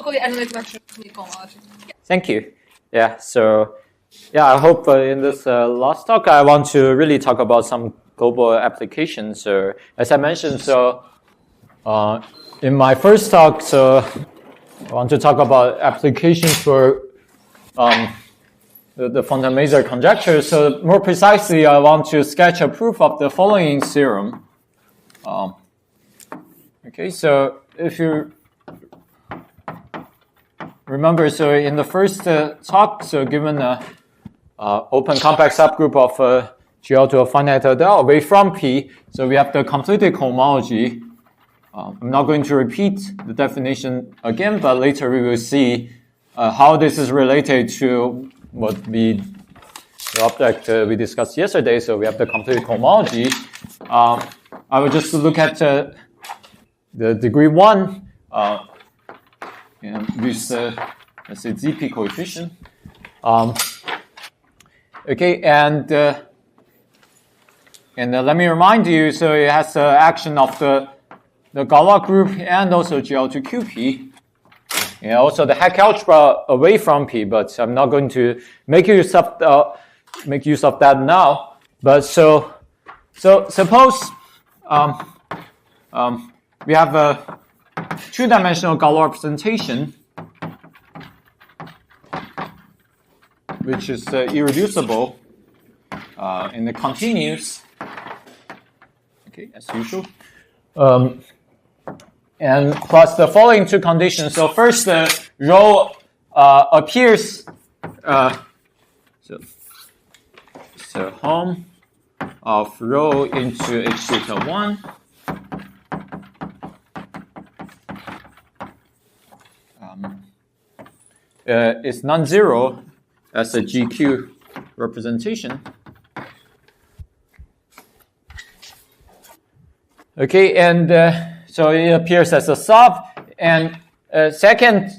locally analytic vectors need cohomology. Yeah. Thank you. Yeah, so I hope in this last talk I want to really talk about some global applications. So as I mentioned, in my first talk, I want to talk about applications for the Fontaine-Mazur conjecture. So more precisely, I want to sketch a proof of the following theorem. Okay, so if you remember, so in the first talk, so given a open compact subgroup of GL to a finite L away from P, so we have the completed cohomology. I'm not going to repeat the definition again, but later we will see how this is related to the object we discussed yesterday. So we have the completed cohomology. I will just look at the degree 1 and with let's say ZP coefficient. Okay, and let me remind you. So it has the action of the Galois group and also GL to QP. And also the Heck algebra away from P, but I'm not going to make use of that now. But so suppose we have a two-dimensional Galois representation, which is irreducible and it continues. Okay, as usual. And plus the following two conditions. So first, the rho appears so home of rho into H theta 1. Is non-zero as a GQ representation. Okay, and so it appears as a sub. And second,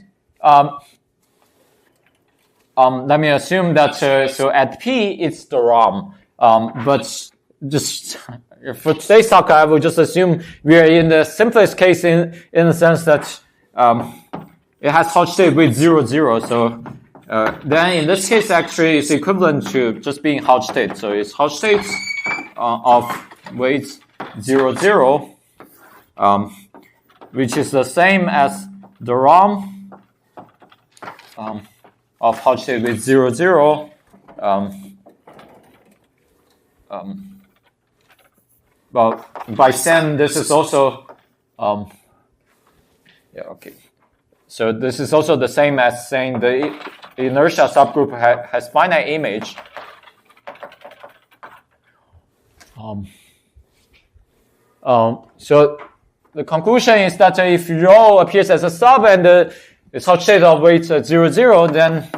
let me assume that so at P it's the ROM. But just for today's talk, I will just assume we are in the simplest case in the sense that it has Hodge state weight 0, 0. So then in this case, actually, it's equivalent to just being Hodge state. So it's Hodge states of weight 0, 0, which is the same as the ROM of Hodge state with 0, 0. Well, by SEM, this is also yeah, okay. So this is also the same as saying the inertia subgroup has finite image. So the conclusion is that if rho appears as a sub and it's Hodge state of weight 0, 0, then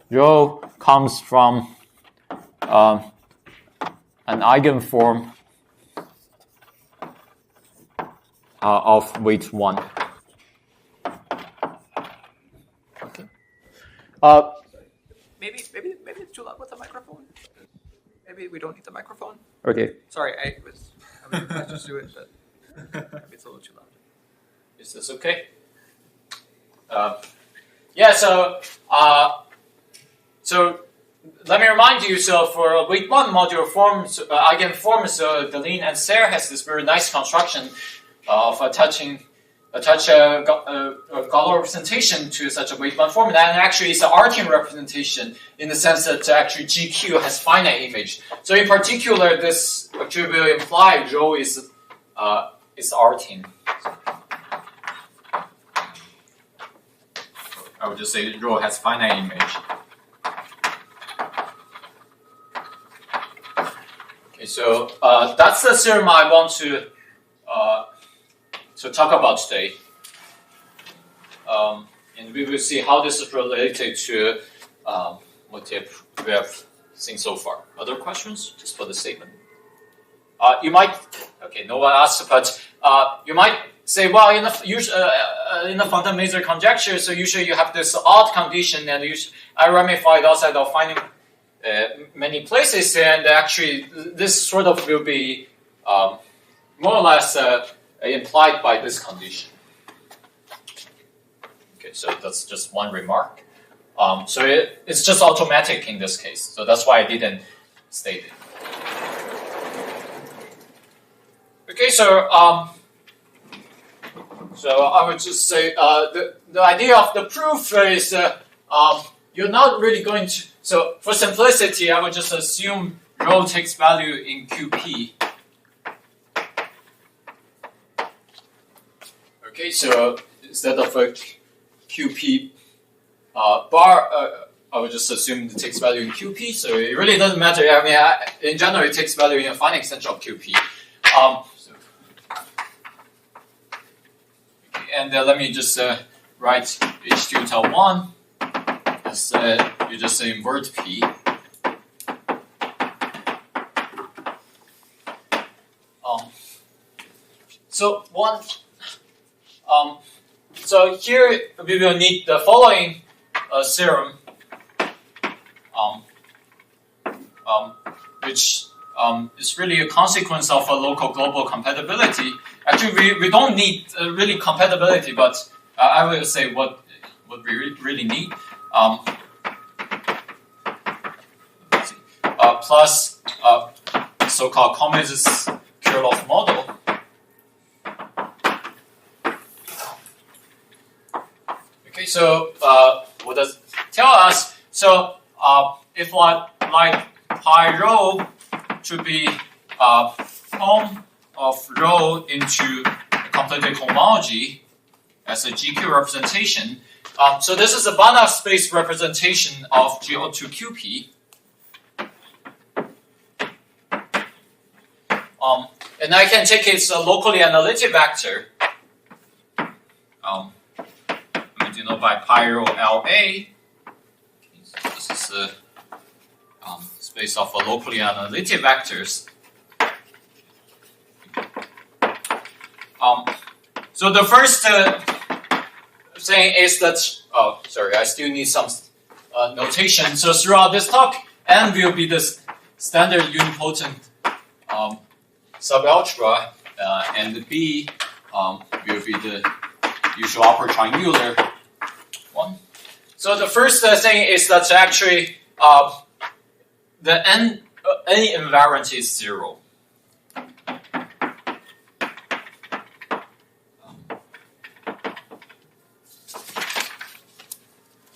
rho comes from an eigenform of weight 1. Okay. Maybe it's too loud with the microphone. Maybe we don't need the microphone. Okay. Sorry, I just do it, but maybe it's a little too loud. Is this okay? Yeah. So let me remind you. So for weight 1 modular forms, eigenforms, Deline and Serre has this very nice construction of attaching a Galois representation to such a weight 1 form, and actually it's an Artin representation in the sense that actually GQ has finite image. So in particular, this actually will imply rho is Artin. I would just say rho has finite image. Okay, so that's the theorem I want to talk about today. And we will see how this is related to what we have seen so far. Other questions, just for the statement? You might, okay, no one asked, but you might say, well, in the Fontaine-Mazur conjecture, so usually you have this odd condition, and I ramify it outside of finding many places, and actually this sort of will be more or less implied by this condition. Okay, so that's just one remark. So it's just automatic in this case. So that's why I didn't state it. Okay, so I would just say the idea of the proof is you're not really going to. So for simplicity, I would just assume rho takes value in QP. Okay, so instead of a QP bar, I would just assume it takes value in QP. So it really doesn't matter. I mean, in general, it takes value in a finite extension of QP. And let me just write H2 tau 1 as you just invert P. So here we will need the following theorem, which is really a consequence of a local global compatibility. Actually, we don't need really compatibility, but I will say what we really need. Plus so-called Cohomology model. Okay, so what does it tell us? So if I like pi rho to be home of rho into a completed cohomology as a GQ representation. So this is a Banach space representation of GO2QP. And I can take its locally analytic vector, denoted by pi rho LA. Okay, so this is the space of locally analytic vectors. So the first thing is that, oh, sorry, I still need some notation. So throughout this talk, N will be the standard unipotent subalgebra, and B will be the usual upper triangular one. So the first thing is that actually the N invariant is 0.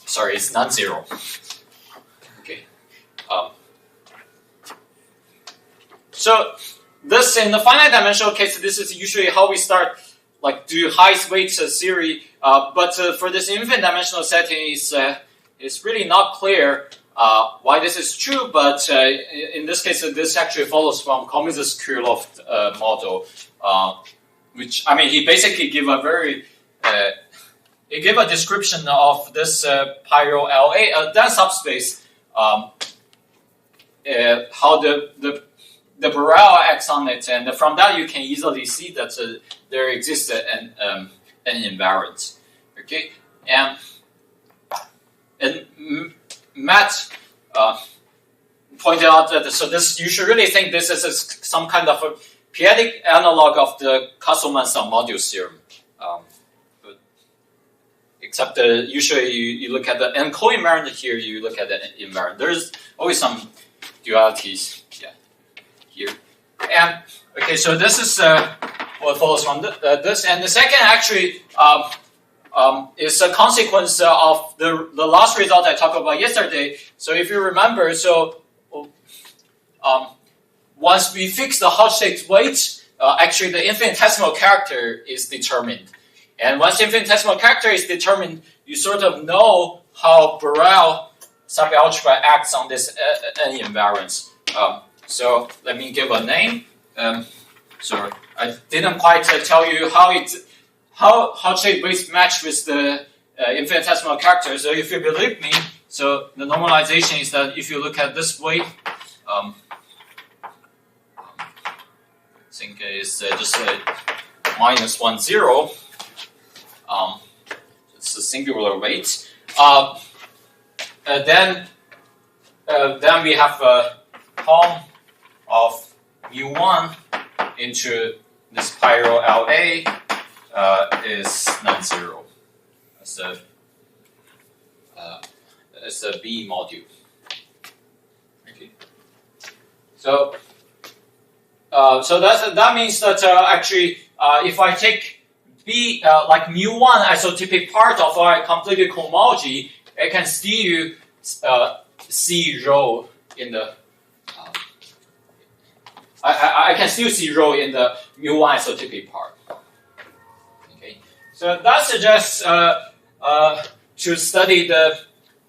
Sorry, it's non-zero. Okay. So this, in the finite dimensional case, this is usually how we start, like, do highest weight theory. But for this infinite dimensional setting, it's really not clear why this is true. But in this case, this actually follows from Cohomology's Kirchhoff model, which, I mean, he basically gave a very he gave a description of this pi rho LA, that subspace, how the Borel acts on it, and from that you can easily see that there exists an invariant. Okay, and Matt pointed out that you should really think this is some kind of a p-adic analog of the Castleman's modules theorem. Except usually you look at the n co-invariant, here you look at the invariant. There's always some dualities here. And okay, so this is what follows from this. And the second actually is a consequence of the last result I talked about yesterday. So if you remember, so once we fix the Hodge-shaped weight, actually the infinitesimal character is determined. And once infinitesimal character is determined, you sort of know how Borel subalgebra acts on this n invariance. So let me give a name. So I didn't quite tell you how Hodge-shaped weights match with the infinitesimal character. So if you believe me, so the normalization is that if you look at this weight, I think it's just minus 1, 0. It's a singular weight. Then we have a home of mu1 into this pi rho LA is non-zero. So as a B module. Okay. So that means that actually, if I take B like mu1 isotypic part of our completed cohomology, I can still see rho in the I can still see rho in the mu1 isotypic part. Okay, so that suggests to study the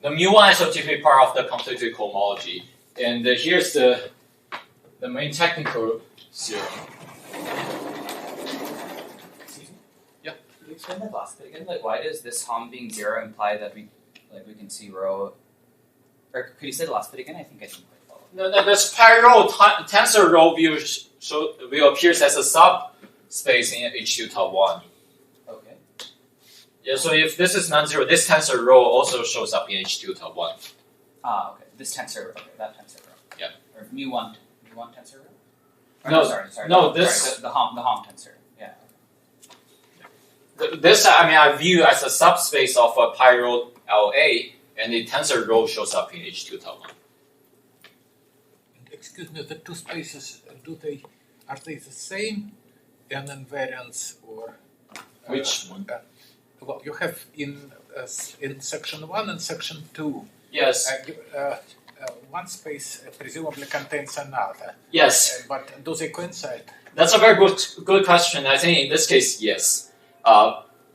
mu1 isotypic part of the completed cohomology, and here's the main technical theorem. Could you explain that last bit again? Like, why does this Hom being 0 imply that we can see rho? Or could you say the last bit again? I think I didn't quite follow. No, this pi rho tensor rho will appear as a subspace in H2 tau 1. Okay. Yeah, so if this is non-zero, this tensor rho also shows up in H2 tau 1. Ah, okay. This tensor, okay, that tensor rho. Yeah. Or mu1 tensor rho? Or No, sorry. no, this the Hom tensor. Yeah. This I view as a subspace of a pi rho LA, and the tensor rho shows up in H2 tau 1. Excuse me, the two spaces, are they the same in invariance or? Which one? Well, you have in section 1 and section 2. Yes. One space presumably contains another. Yes. But do they coincide? That's a very good question. I think in this case, yes.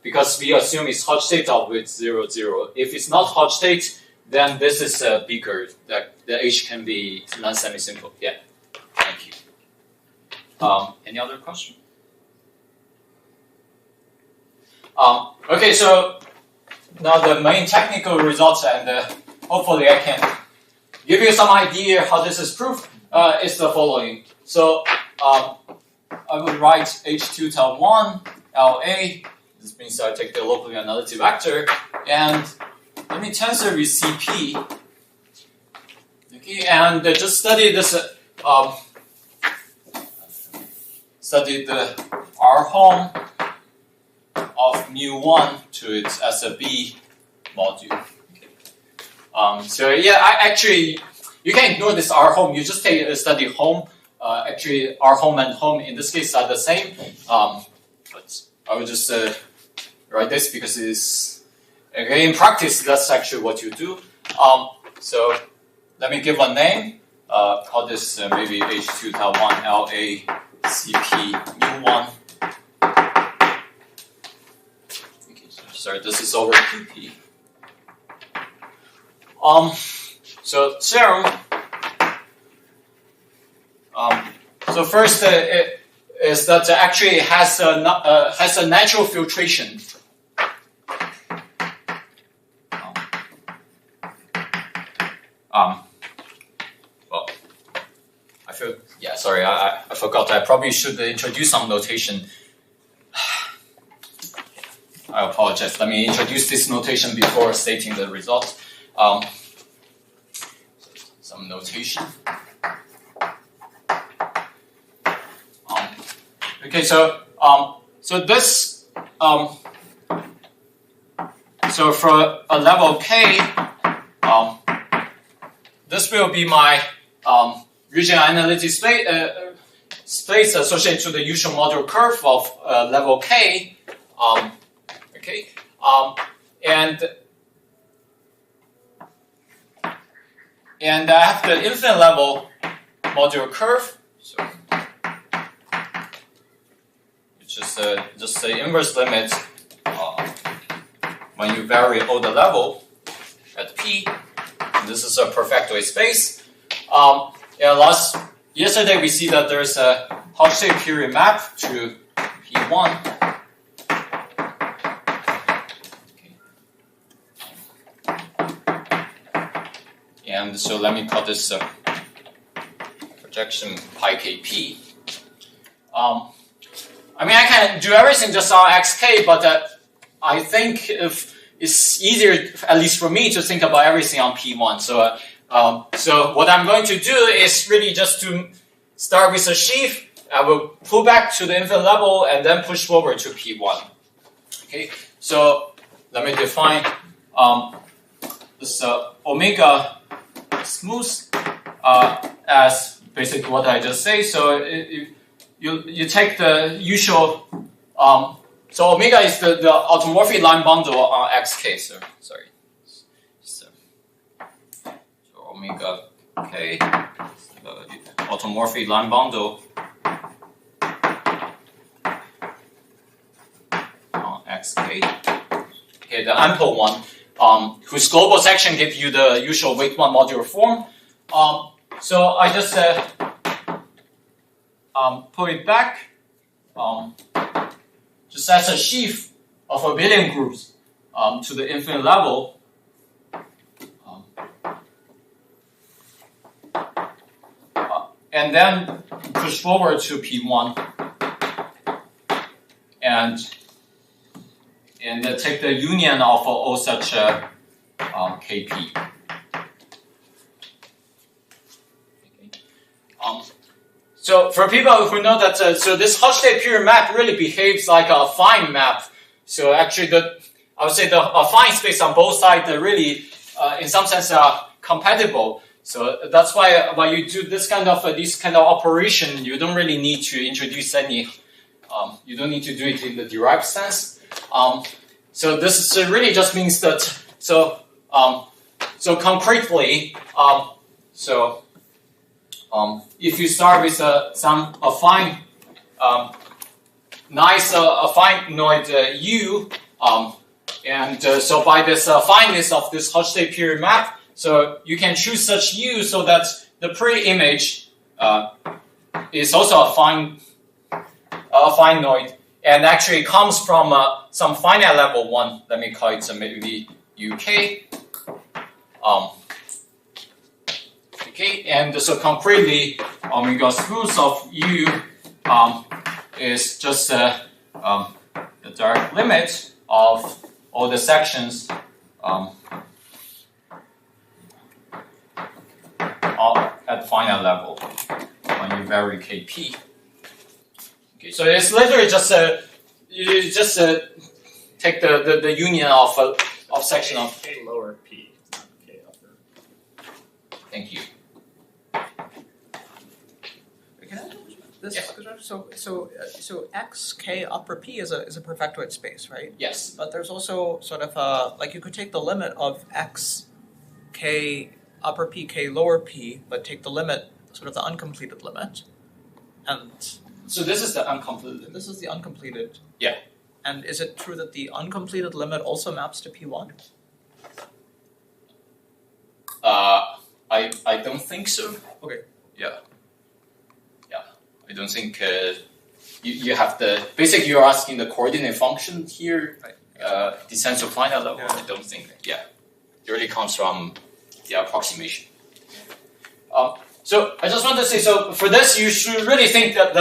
Because we assume it's Hodge state of with 0, 0. If it's not Hodge state, then this is bigger. That the H can be non-semi-simple. Yeah. Thank you. Any other question? Okay, so now the main technical results, and hopefully I can give you some idea how this is proved, is the following. So I would write H2 tau 1 LA. This means I take the locally analytic vector, and let me tensor with CP. Okay, and just study this. Study the R home of mu1 to its as a B module. So yeah, you can ignore this R home. You just study home. Actually, R home and home in this case are the same. But I will just write this because it's okay, in practice that's actually what you do. So let me give a name. Call this maybe H2 tau 1 LA CP mu1. Sorry, this is over QP. So theorem. So first, is that actually it has a natural filtration. Well, I feel sorry, I forgot. I probably should introduce some notation. I apologize. Let me introduce this notation before stating the result. Some notation. Okay, so this so for a level k, this will be my regional analytic space associated to the usual modular curve of level k. Okay, and I have the infinite level modular curve. So it's just the inverse limit when you vary all the level at p. And this is a perfectoid space. Yesterday we see that there's a Hodge-state period map to p1. And so let me call this projection pi kp. I mean, I can do everything just on xk, but I think if it's easier, at least for me, to think about everything on p1. So, so what I'm going to do is really just to start with a sheaf. I will pull back to the infinite level and then push forward to p1. Okay, so let me define this omega smooth as basically what I just say. So you take the usual. So omega is the automorphic line bundle on xk. So sorry. So omega k, automorphic line bundle on xk. Okay, the ample one, whose global section gives you the usual weight one modular form. So I just put it back. Just as a sheaf of abelian groups to the infinite level. And then push forward to P1 and take the union of all such KP. So for people who know that, so this Hodge-Day period map really behaves like a affine map. So actually, I would say the affine space on both sides are really, in some sense, are compatible. So that's why when you do this kind of operation, you don't really need to introduce any. You don't need to do it in the derived sense. So this really just means that. So concretely, if you start with some affine, nice affinoid U, and so by this affineness of this Hodge-Day period map, so you can choose such U so that the pre-image is also affinoid, and actually comes from some finite level one. Let me call it maybe UK. Okay, and so concretely, omega smooth of U is just the direct limit of all the sections at finite level when you vary Kp. Okay, so it's literally just you just take the union of section of K lower p, not K upper. Thank you. Can I this? Yes. So xk upper p is a perfectoid space, right? Yes. But there's also sort of like you could take the limit of x k upper p k lower p, but take the limit, sort of the uncompleted limit, and So this is the uncompleted. this is the uncompleted. Yeah. And is it true that the uncompleted limit also maps to p1? I don't think so. Okay. Yeah. I don't think you have the basically you're asking the coordinate function here. Descent to finite level. Yeah. I don't think. Yeah. It really comes from the approximation. So I just want to say, so for this, you should really think that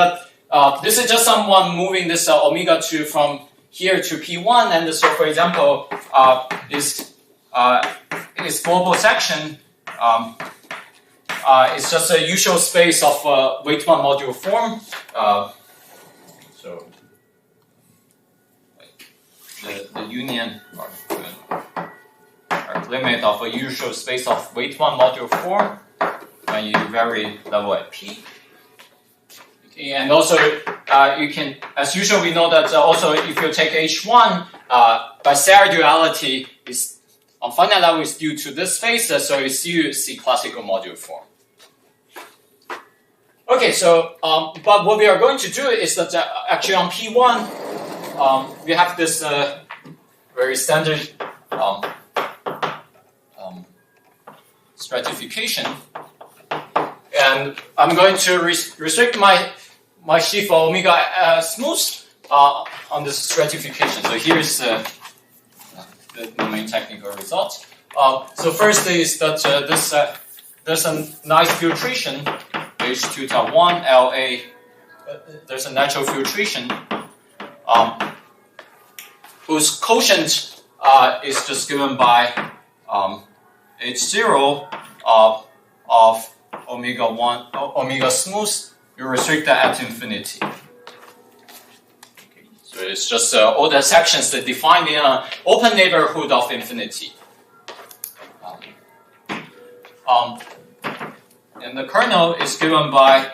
this is just someone moving this omega from here to P1, and so for example, is global section is just a usual space of weight one module form. So the union or limit of a usual space of weight one module form when you vary level at P. Okay, and also you can, as usual, we know that also if you take H1, by Serre duality is on finite level is due to this space, so you still see classical module form. Okay, so but what we are going to do is that actually on P1 we have this very standard stratification, and I'm going to restrict my sheaf omega smooth on this stratification. So here's the main technical result. So first is that there's a nice filtration, H2 tau 1 LA. There's a natural filtration whose quotient is just given by H0 of omega 1 omega smooth. You restrict that at infinity. Okay. So it's just all the sections that define the open neighborhood of infinity. And the kernel is given by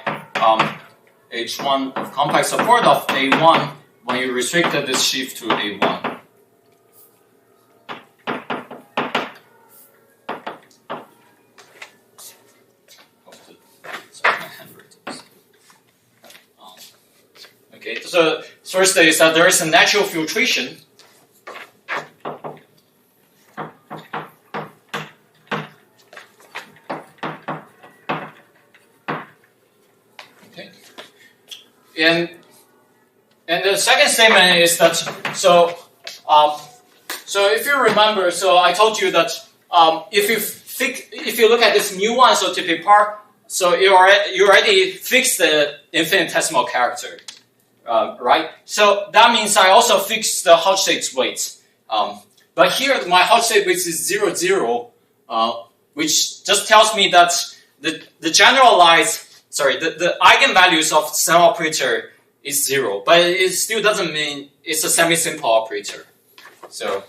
H1 of compact support of A1 when you restricted this sheaf to A1. Okay, so first is that there is a natural filtration. Okay, and the second statement is that so if you remember, so I told you that if you look at this mu one, so to be part, so you already fixed the infinitesimal character. Right? So that means I also fix the Hodge-State weight. But here my Hodge-State weight is 0, 0, which just tells me that the eigenvalues of the Snell operator is 0, but it still doesn't mean it's a semi-simple operator. So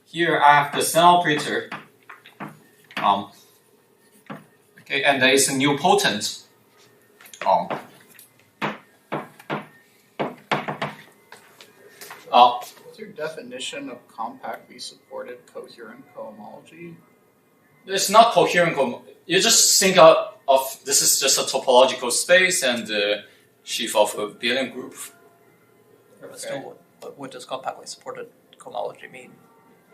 here I have the Snell operator, okay, and there is a nilpotent. What's your definition of compactly supported coherent cohomology? It's not coherent. You just think of this is just a topological space and the sheaf of a billion group. But still, what does compactly supported cohomology mean?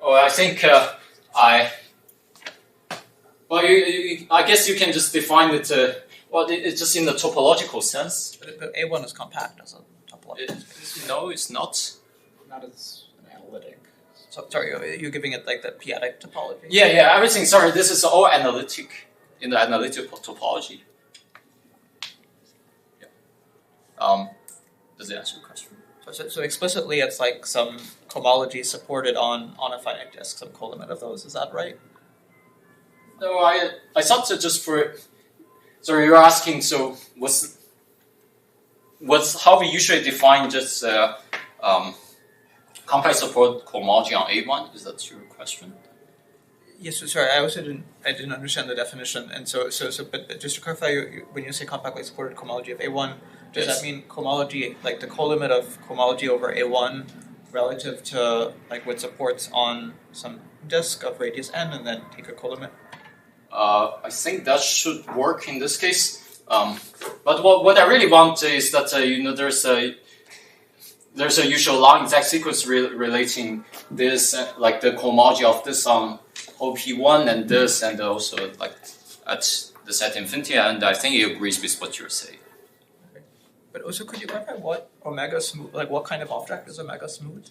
Oh, I think I guess you can just define it. It's just in the topological sense. But A1 is compact as a topological space. No, it's not. Not as an analytic. So, sorry, you're giving it like the p-adic topology? Yeah, everything. Sorry, this is all analytic in the analytic topology. Yeah. Does it answer your question? So explicitly, it's like some cohomology supported on a finite disk, some colimit of those. Is that right? No, I thought that just for. Sorry, you're asking. So what's how we usually define just compact support cohomology on A1? Is that your question? Yes. So sorry, I didn't understand the definition, and but just to clarify, when you say compactly supported cohomology of A1, does that mean cohomology, like the colimit of cohomology over A1, relative to like what supports on some disk of radius n, and then take a colimit? I think that should work in this case. But what I really want is that there's a usual long exact sequence relating this like the cohomology of this on OP1 and this, and also like at the set infinity, and I think it agrees with what you're saying. Okay. But also, could you clarify what omega smooth, like what kind of object is omega smooth?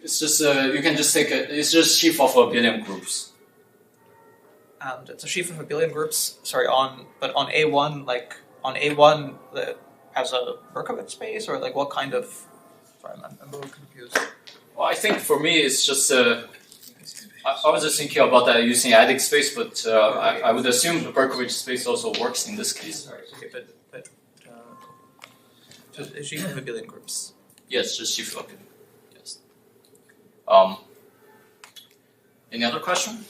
It's just you can just take it's just sheaf of a billion groups. And it's a sheaf of a billion groups. Sorry, on A1, like on A1 that has a Berkovich space, or like what kind of? Sorry, I'm a little confused. Well, I think for me it's just I was just thinking about that using adic space, but I would assume the Berkovich space also works in this case. Sorry, okay, but so a sheaf of a billion groups. Yes, just sheaf of a billion. Yes. Any other question?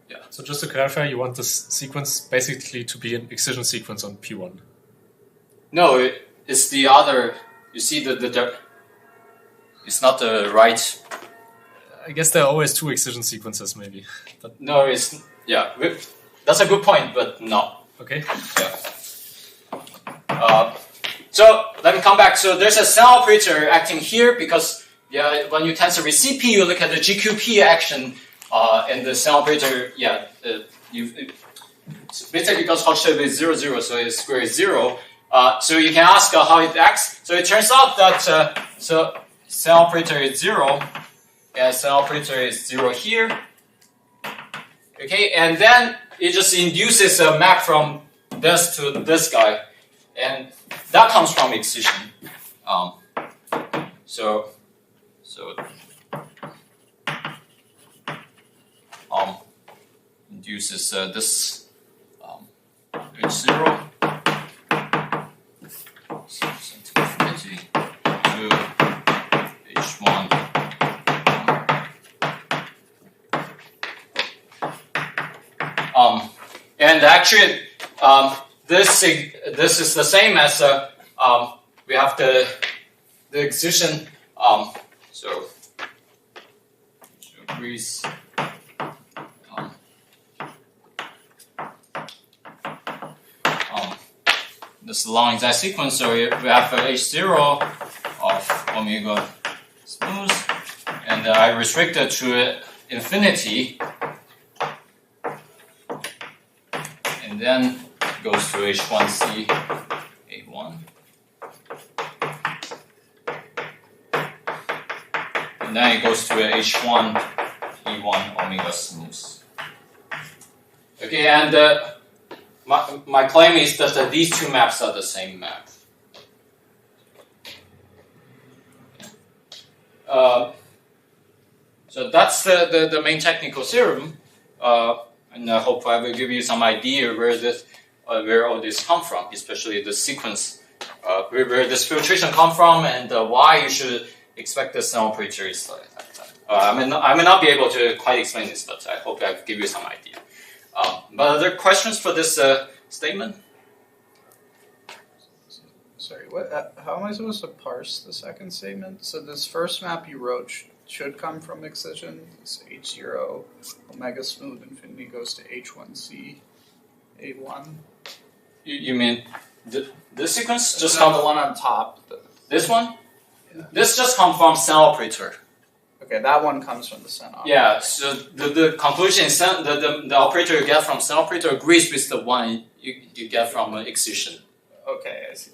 Yeah. So just to clarify, you want this sequence basically to be an excision sequence on P1? No, it's the other. You see the it's not the right. I guess there are always two excision sequences, maybe. But no, it's that's a good point, but no. Okay. Yeah. So let me come back. So there's a Snell operator acting here because when you tensor with CP, you look at the GQP action. And the Snell operator, it's basically because Hodge-State is 0, 0, so its square is 0. So you can ask how it acts. So it turns out that Snell operator is 0, and Snell operator is 0 here. Okay, and then it just induces a map from this to this guy, and that comes from excision. Induces this H0 infinity to H1. And actually, this is the same as we have the excision. So agrees. This Langlands sequence. So we have H0 of omega smooth, and I restrict it to infinity, and then goes to H1C A1, and then it goes to H1 E1 omega smooth. Okay, and my claim is that these two maps are the same map. So that's the main technical theorem, and I hope I will give you some idea where all this come from, especially the sequence, where this filtration come from, and why you should expect the Snell operator is like that. I may not be able to quite explain this, but I hope I give you some idea. But are there questions for this statement? Sorry, what? How am I supposed to parse the second statement? So this first map you wrote should come from excision. This H0 omega smooth infinity goes to H1C A1. You mean this sequence Just on the one on top. This one? Yeah. This just comes from Snell operator. Okay, that one comes from the Snell operator. Yeah, so the conclusion is the operator you get from Snell operator agrees with the one you get from excision. Okay, I see.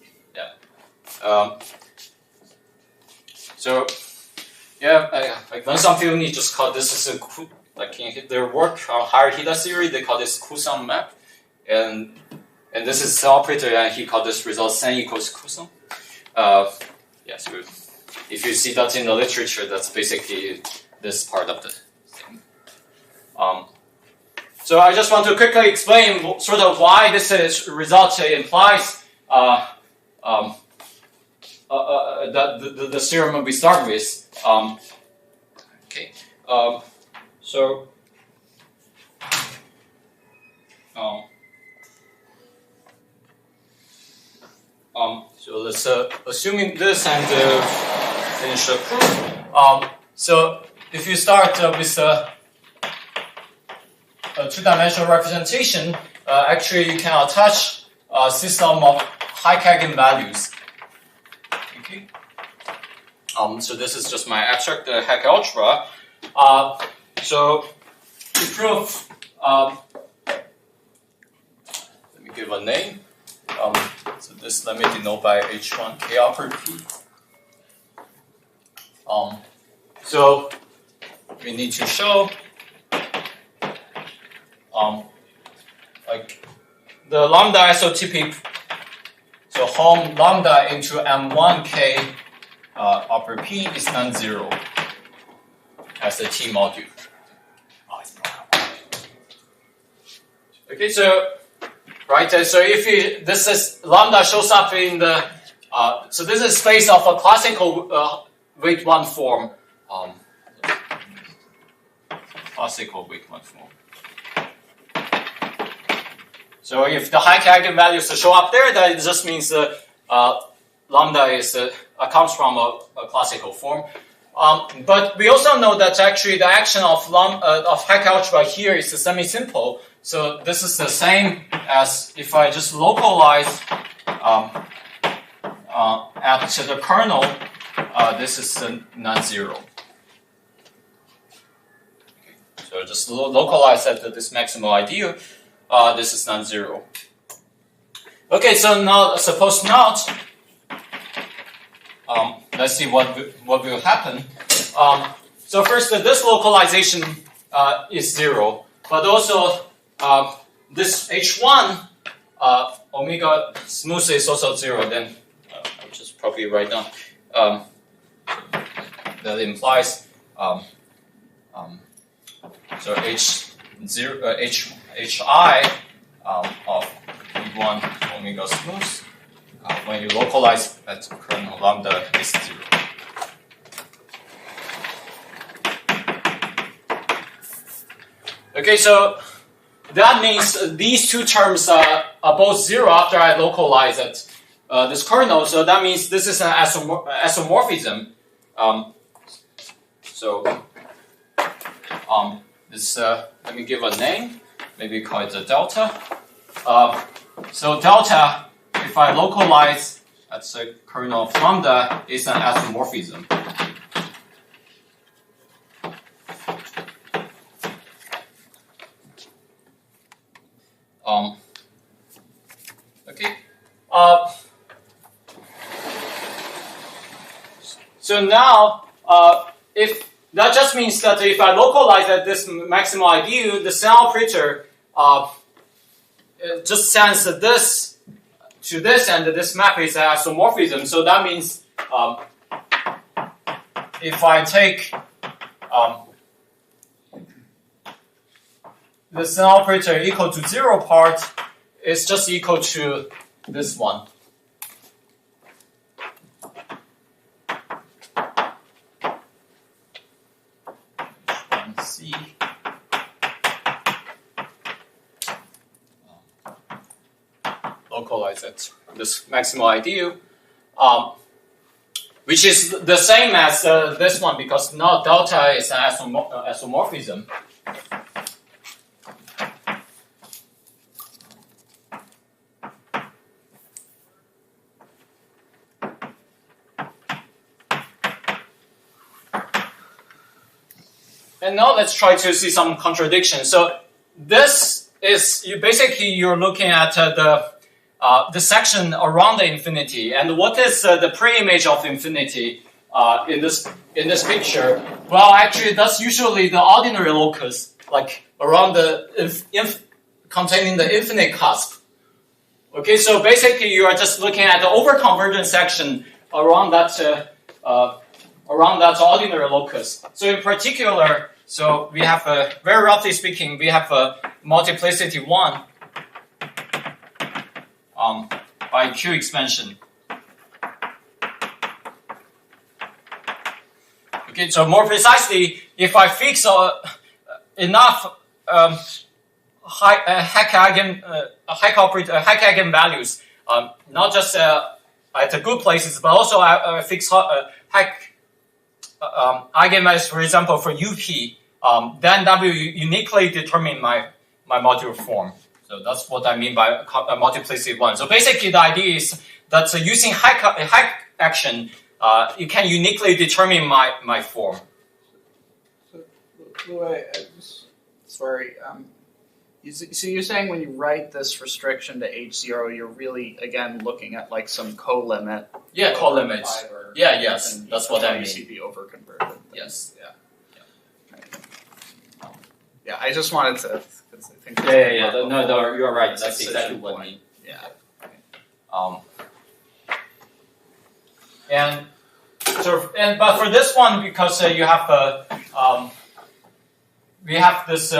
So, yeah, like when some people need just call this is like in their work on higher theta theory, they call this Coulson map, and this is the operator, and he called this result sen equals Coulson. Yeah, so if you see that in the literature, that's basically this part of the thing. So I just want to quickly explain sort of why this result implies the theorem we start with. Okay. So let's assuming this and finish the proof. So if you start with a two-dimensional representation, actually you can attach a system of Hayek eigenvalues. Okay. So this is just my abstract Hayek algebra. So to prove, let me give a name. So this let me denote by H1 K upper P. So we need to show like the lambda isotypic. So home lambda into M1K upper P is non-zero as a T module. Okay, so right, so if this is lambda shows up in the so this is space of a classical weight one form. Classical weight one form. So if the Hayek eigenvalues show up there, that just means lambda is comes from a classical form. But we also know that actually the action of Hayek algebra here is semi-simple. So this is the same as if I just localize at the kernel, this is non-zero. Okay. So just localize at this maximal ideal. This is non-zero. Okay, so now suppose not. Let's see what will happen. So first, this localization is zero, but also this H1 omega smooth is also zero. Then I'll just probably write down that implies so Hi of E1 omega smooth when you localize at kernel lambda is zero. Okay, so that means these two terms are both 0 after I localize it, this kernel. So that means this is an isomorphism. This let me give a name. Maybe call it a delta. So delta, if I localize at the kernel of lambda, is an isomorphism. Okay. So now, if that just means that if I localize at this maximal ideal, the Sen operator just sends this to this, and this map is an isomorphism. So that means if I take the Sen operator equal to 0 part, it's just equal to this one. C. Localize it. This maximal ideal, which is the same as this one, because now delta is an isomorphism. And now let's try to see some contradiction. So this is you're looking at the section around the infinity, and what is the pre-image of infinity in this picture? Well, actually, that's usually the ordinary locus, like around the containing the infinite cusp. Okay, so basically, you are just looking at the overconvergent section around that ordinary locus. So in particular. So we have very roughly speaking, we have a multiplicity 1 by Q expansion. Okay, so more precisely, if I fix enough high eigenvalues, not just at the good places, but also fix eigenvalues, for example, for UP, then that will uniquely determine my modular form. So that's what I mean by multiplicity 1. So basically, the idea is that using high action, you can uniquely determine my form. So, Lue, sorry. So you're saying when you write this restriction to H0, you're really, again, looking at like some co-limit. Yeah, co-limits. Yeah, yes, that's what I mean. UCB overconverted. Yes. Yeah. Yeah, I just wanted to. I think Yeah. No, you're right. That's exactly what I mean. Yeah. And but for this one, because you have we have this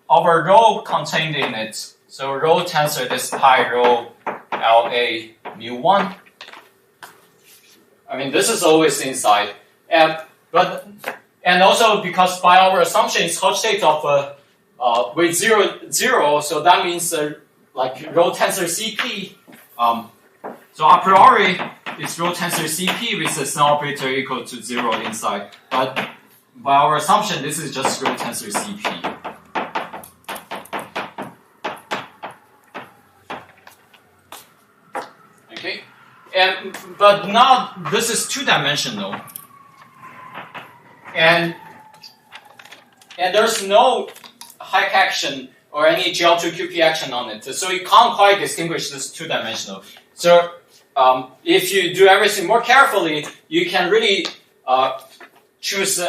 our rho contained in it. So rho tensor is pi rho LA mu1. I mean, this is always inside, and also because by our assumption it's Hodge state of with 0, 0, so that means like rho tensor CP. So a priori it's rho tensor CP with the Sen operator equal to 0 inside, but by our assumption this is just rho tensor CP. Okay, but now this is two-dimensional. And there's no Hayek action or any GL2QP action on it, so you can't quite distinguish this two-dimensional. So if you do everything more carefully, you can really choose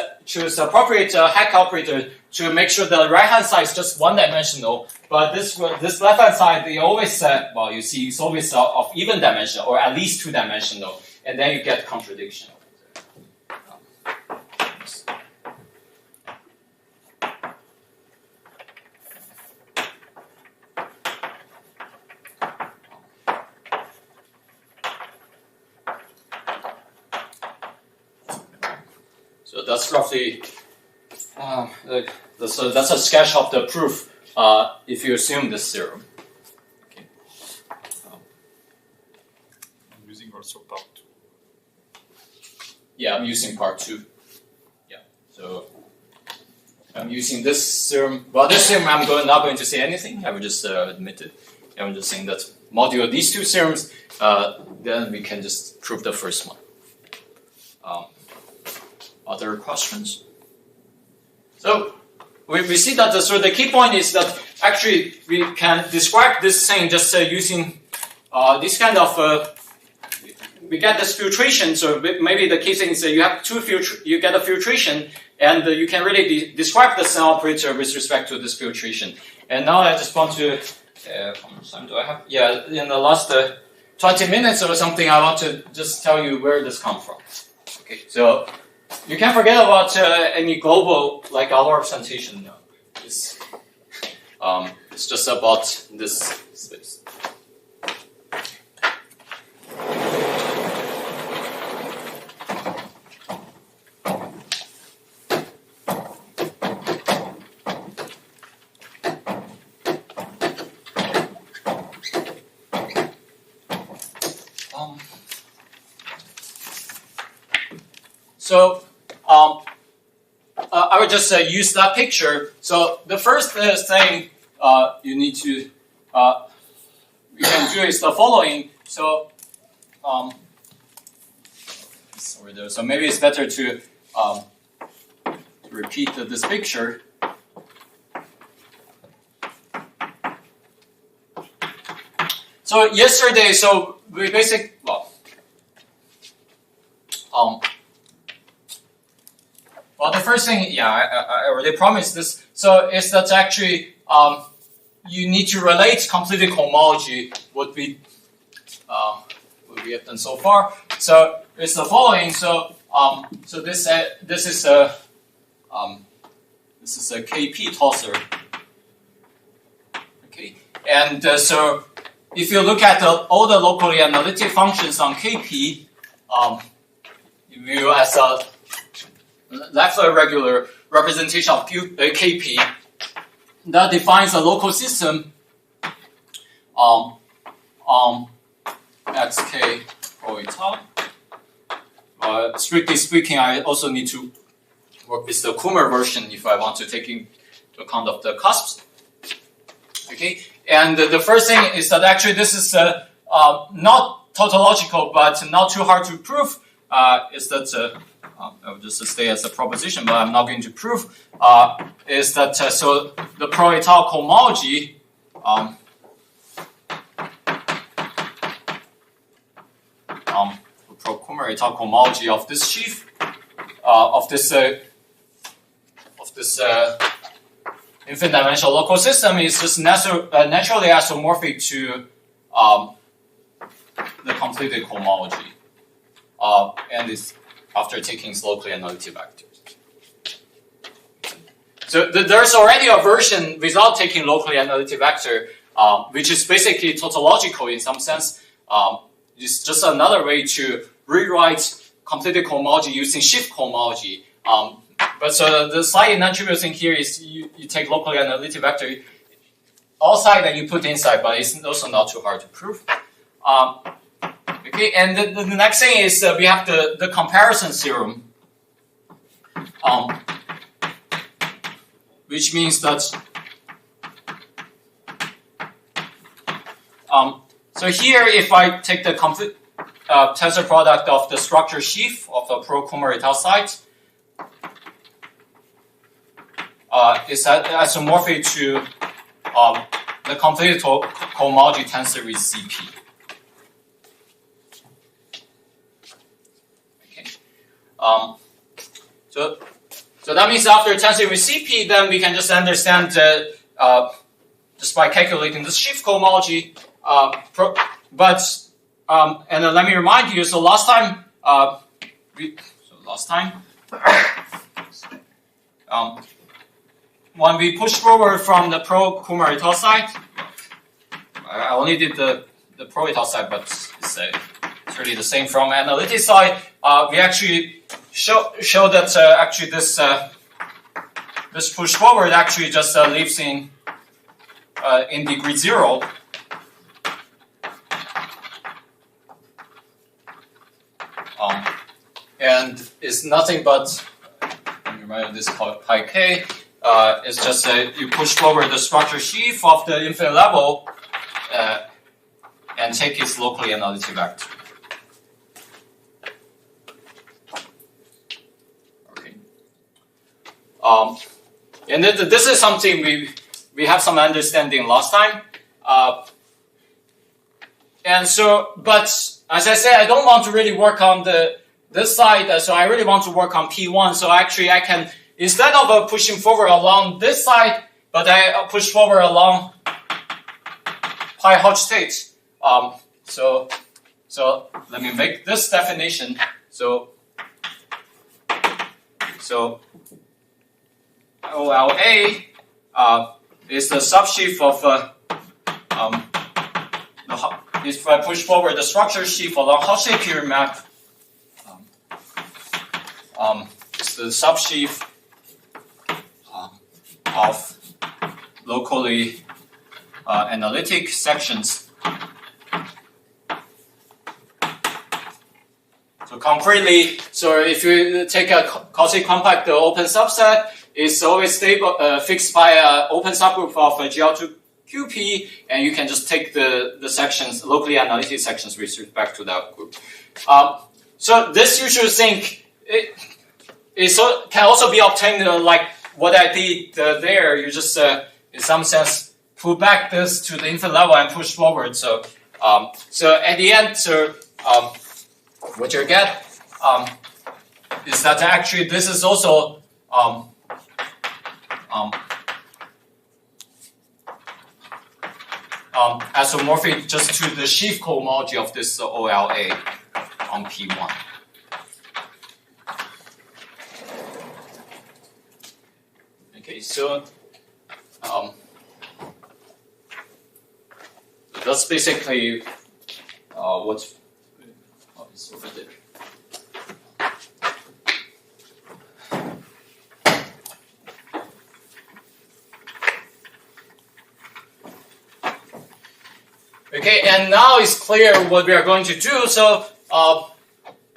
appropriate Hayek operator to make sure the right-hand side is just one-dimensional. But this left-hand side, they always said, well, you see, it's always of even dimension or at least two-dimensional, and then you get contradiction. So that's roughly So that's a sketch of the proof if you assume this theorem. Okay. I'm using also part 2. Yeah, I'm using part 2. Yeah, so I'm using this theorem. Well, this theorem I'm not going to say anything. I will just admit it. I'm just saying that modulo these two theorems, then we can just prove the first one. Other questions? So we see that the key point is that actually we can describe this thing just using this kind of we get this filtration. So maybe the key thing is that you have you get a filtration, and you can really describe the Snell operator with respect to this filtration. And now I just want to how much time do I have? Yeah, in the last 20 minutes or something, I want to just tell you where this comes from. Okay, so you can't forget about any global, like our representation now. It's just about this space. So I would just use that picture. So the first thing you need to you can do is the following. So so maybe it's better to repeat this picture. So yesterday, so we well, the first thing, yeah, I already promised this. So is that actually you need to relate completed cohomology what we have done so far. So it's the following. So so this is a KP tosser. Okay, and so if you look at all the locally analytic functions on KP, you view as a Leffler regular representation of KP that defines a local system xk pro eta. Strictly speaking, I also need to work with the Kummer version if I want to take into account of the cusps. Okay, and the first thing is that actually this is not tautological, but not too hard to prove. Is that I'll just stay as a proposition, but I'm not going to prove. Is that so the pro-étal cohomology pro-Kummer-étal cohomology of this sheaf of this infinite dimensional local system is just naturally isomorphic to the completed cohomology, and is after taking its locally analytic vectors. So there's already a version without taking locally analytic vector, which is basically tautological in some sense. It's just another way to rewrite completed cohomology using shift cohomology. But so the slightly non-trivial thing here is you take locally analytic vector outside and you put inside, but it's also not too hard to prove. Okay, and the next thing is we have the comparison theorem, which means that so here if I take the complete tensor product of the structure sheaf of the pro-Kummer-étal site, is isomorphic to the completed cohomology tensor with CP. So that means after tensor with CP, then we can just understand just by calculating the shift cohomology. And let me remind you. So last time, when we pushed forward from the pro-Kummer-étal side, I only did the pro-étal side, but it's really the same from analytic side. We actually show that actually this this push forward actually just lives in degree 0. And it's nothing but, remember this called pi k. It's just you push forward the structure sheaf of the infinite level and take its locally analytic vector. Okay. And this is something we have some understanding last time. And so, but as I said, I don't want to really work on this side, so I really want to work on P1. So actually I can, instead of pushing forward along this side, but I push forward along pi Hodge state. So let me make this definition. So OLA is the subsheaf of if I push forward the structure sheaf along Hodge period map, it's the subsheaf of locally analytic sections. So concretely, so if you take a quasi-compact open subset, it's always stable, fixed by an open subgroup of GL2QP, and you can just take the sections, locally analytic sections with respect to that group. So this you should think it can also be obtained like what I did there. You just in some sense pull back this to the infinite level and push forward. So at the end, what you get is that actually this is also isomorphic just to the sheaf cohomology of this OLA on P1. Okay, so that's basically what is over there. Okay, and now it's clear what we are going to do. So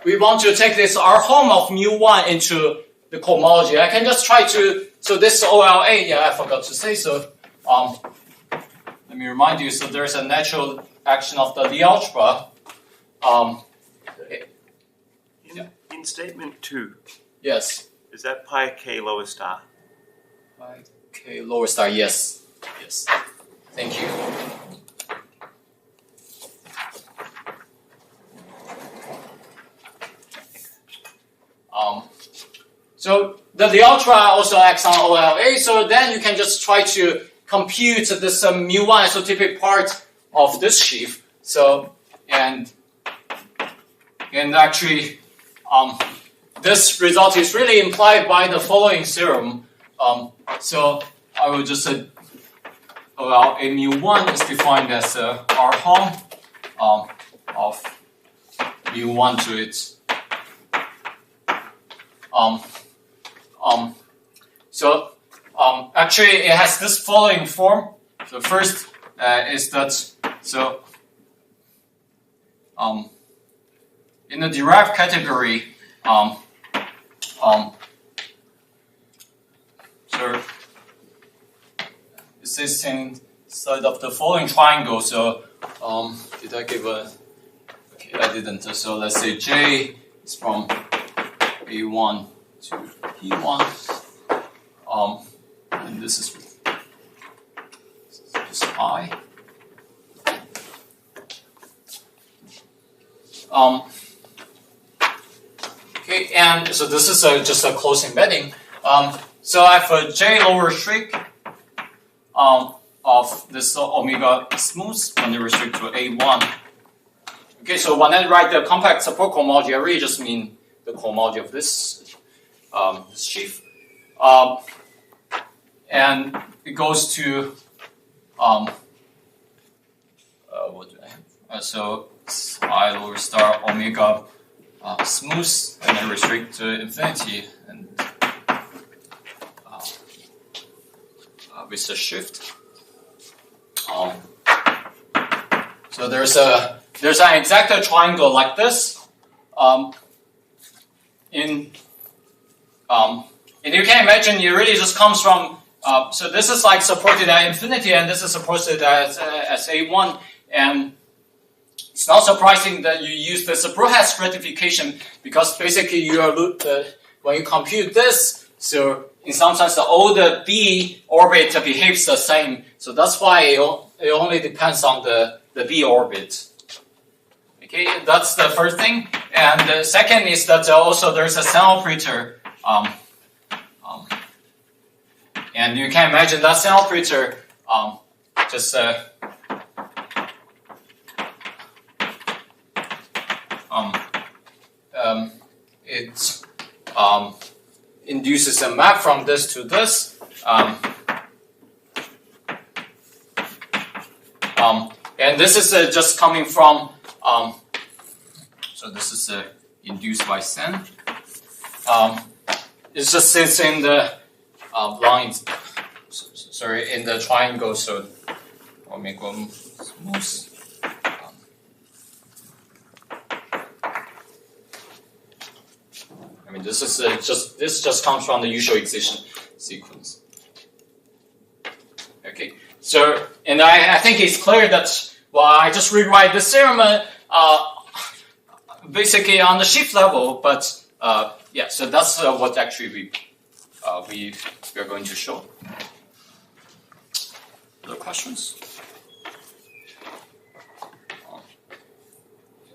we want to take this R home of mu1 into the cohomology. I can just try to, so this OLA, yeah, I forgot to say, so let me remind you, so there's a natural action of the Lie algebra. In statement 2, Yes. is that pi k lower star? Pi k lower star, yes. Yes. Thank you. So the Lie algebra also acts on OLA, so then you can just try to compute this mu1 isotypic part of this sheaf. So and actually this result is really implied by the following theorem. So I will just say OLA mu1 is defined as R home of mu1 to its actually it has this following form. So first is that so in the derived category so it says inside of the following triangle. So did I give a okay I didn't, so let's say J is from A1 to P1, and this is I. Okay, and so this is just a close embedding. So I have a J lower streak of this omega smooth when they restrict to A1. Okay, so when I write the compact support cohomology, I really just mean the cohomology of this sheaf, and it goes to what do I have? So I lower star omega smooth, and then restrict to infinity, and with a shift. So there's an exact triangle like this. And you can imagine it really just comes from. So this is like supported at infinity, and this is supported as A1, and it's not surprising that you use the Broussard stratification because basically you are when you compute this, so in some sense all the B orbit behaves the same. So that's why it only depends on the B orbit. Okay, that's the first thing, and the second is that also there's a Sen operator. And you can imagine that Sen operator it induces a map from this to this. And this is just coming from, so this is induced by Sen. It just sits in the lines, in the triangle, so I'll make one smooth. I mean, this is this just comes from the usual excision sequence. Okay, so and I think it's clear that I just rewrite the theorem basically on the shift level, but yeah, so that's what actually we are going to show. Other questions?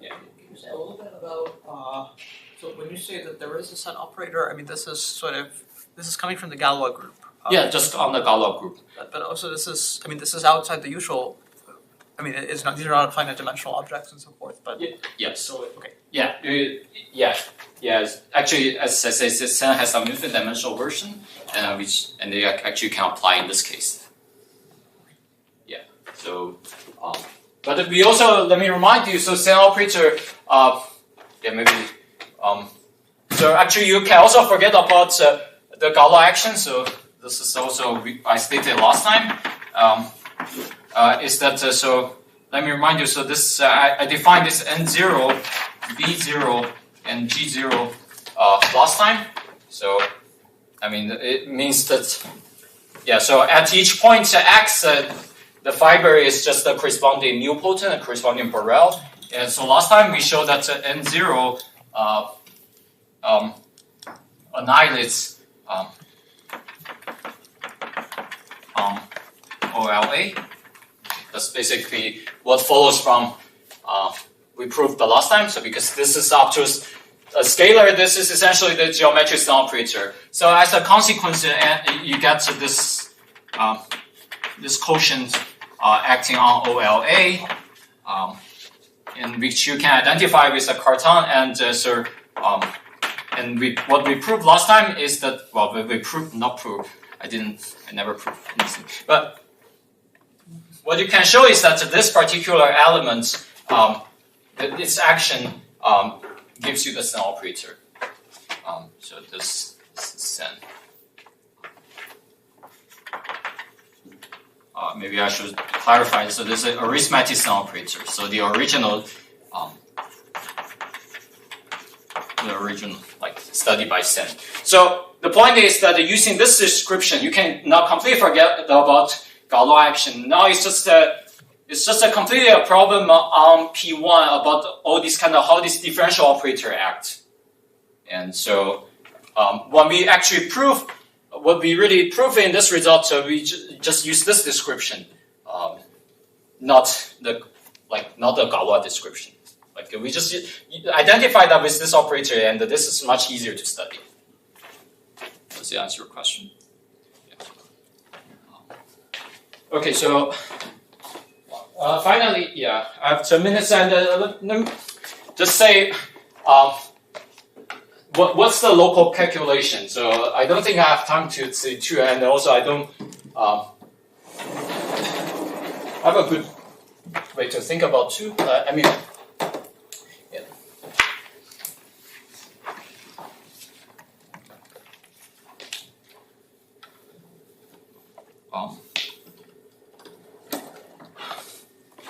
Yeah. Can you say a little bit about so when you say that there is a Sen operator, I mean this is coming from the Galois group. Yeah, just on the Galois group. But also this is outside the usual. I mean, it's not, these are not finite dimensional objects and so forth. But yes. So okay. Yeah. Yes. Actually, as I say, Sen has some infinite dimensional version, and they actually can apply in this case. Yeah. So, but we also let me remind you. So Sen operator. Maybe. So actually, you can also forget about the Galois action. So this is also I stated last time. Is that so? Let me remind you. So this I defined this N0, B0, and G0 last time. So I mean it means that So at each point X, the fiber is just the corresponding nilpotent and corresponding Borel. And so last time we showed that N0 annihilates OLA. That's basically what follows from we proved the last time. So because this is up to a scalar, this is essentially the geometric Sen operator. So as a consequence, you get to this this quotient acting on OLA, in which you can identify with a Cartan, and what we proved last time is that we proved not proved. I never proved anything, but what you can show is that this particular element, its action gives you the Sen operator. So this is Sen. Maybe I should clarify. So this is an arithmetic Sen operator. So the original like study by Sen. So the point is that using this description, you can now completely forget about Galois action. Now it's just a completely a problem on P1 about all these kind of how this differential operator act. And so when we actually prove what we really prove in this result, we just use this description, not the Galois description. Like we just identify that with this operator, and this is much easier to study. Does that answer your question? Okay, so finally, I have 2 minutes, and let me just say what's the local calculation. So I don't think I have time to say two, and also I don't have a good way to think about two.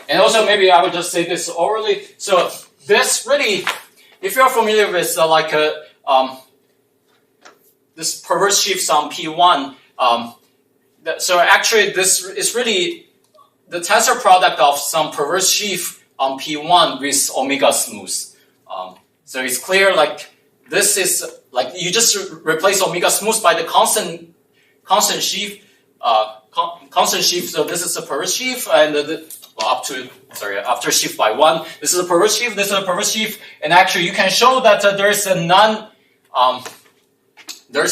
And also, maybe I would just say this orally. So this really, if you're familiar with this perverse shifts on P1, so actually this is really the tensor product of some perverse sheaf on P1 with omega smooth. So it's clear this is you just replace omega smooth by the constant sheaf. Constant sheaf. So this is a perverse sheaf, and after sheaf by 1, this is a perverse sheaf. This is a perverse sheaf, and actually you can show that there's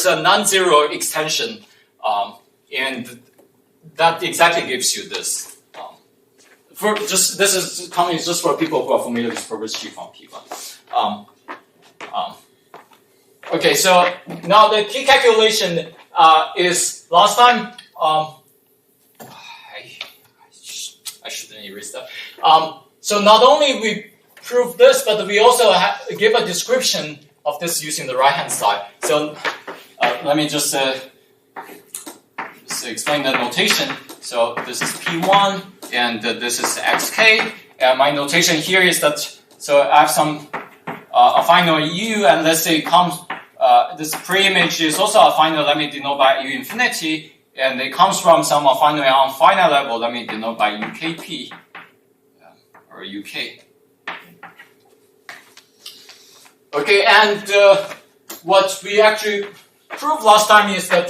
a non-zero extension, and that exactly gives you this. This is coming just for people who are familiar with perverse sheaf on P1. Okay, so now the key calculation is last time. I shouldn't erase that. So not only we prove this, but we also give a description of this using the right-hand side. So let me just explain the notation. So this is P1, and this is xk. And my notation here is that, so I have some affine U, and let's say this pre-image is also affine, let me denote by U infinity, and it comes from some affine on finite level, let me denote by UKP, or UK. Okay, and what we actually proved last time is that,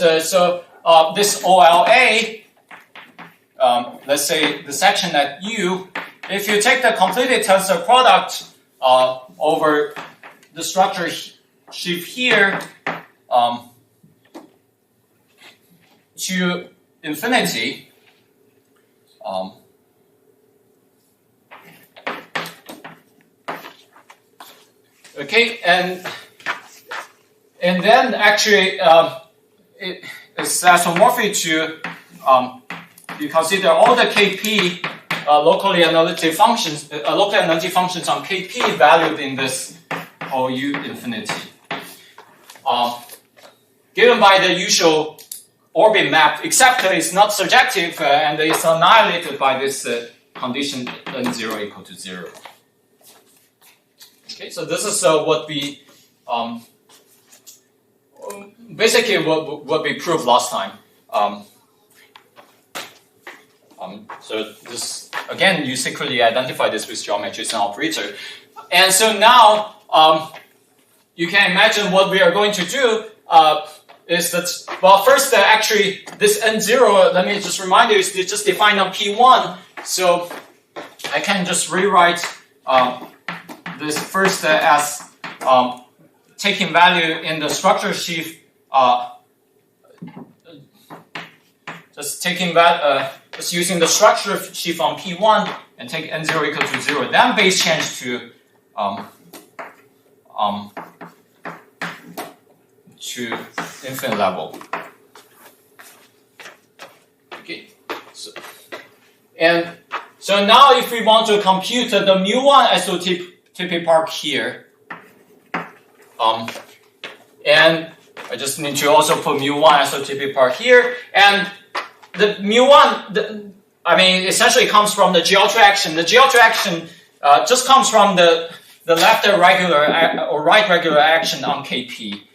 this OLA, let's say the section at U, if you take the completed tensor product over the structure sheaf here to infinity, okay, and then actually it is isomorphic to you consider all the KP locally analytic functions on KP valued in this OU infinity, given by the usual orbit map, except it's not surjective and it's annihilated by this condition n0 equal to 0. Okay, so this is what we basically what we proved last time. So this again, you secretly identify this with geometry as an operator, and so now you can imagine what we are going to do is that, well, first actually this n0, let me just remind you, is just defined on P1. So I can just rewrite this first as taking value in the structure sheaf, just using the structure sheaf on P1 and take n0 equal to 0. Then base change to infinite level. Okay, so now if we want to compute the mu1 isotypic part here, and I just need to also put mu1 isotypic part here, and the mu1, essentially comes from the G-L2 action. The G-L2 action just comes from the left regular or right regular action on KP.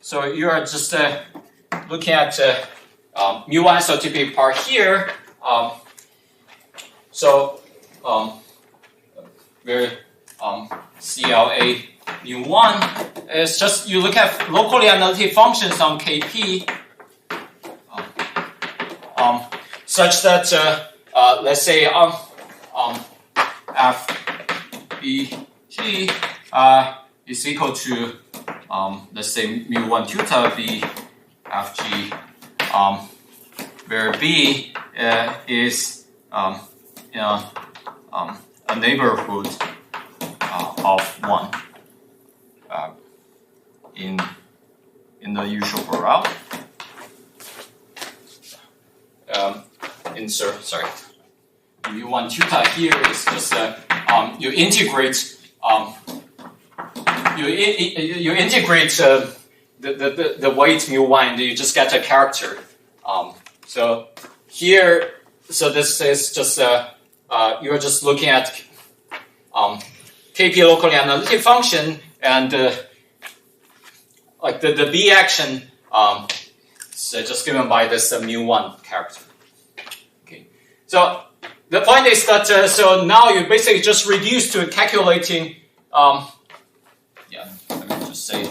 So you are just looking at mu1 isotypic part here. Where CLA mu1 is just, you look at locally analytic functions on KP, such that let's say FBG is equal to let's say mu1 tuta B FG, where B is a neighborhood of 1 in the usual route. mu1 tuta here is just you integrate the weight mu1, and you just get a character. So here, so this is just you're just looking at KP locally analytic function, and like the B action is just given by this mu1 character. Okay, so the point is that so now you basically just reduce to calculating. Let me just say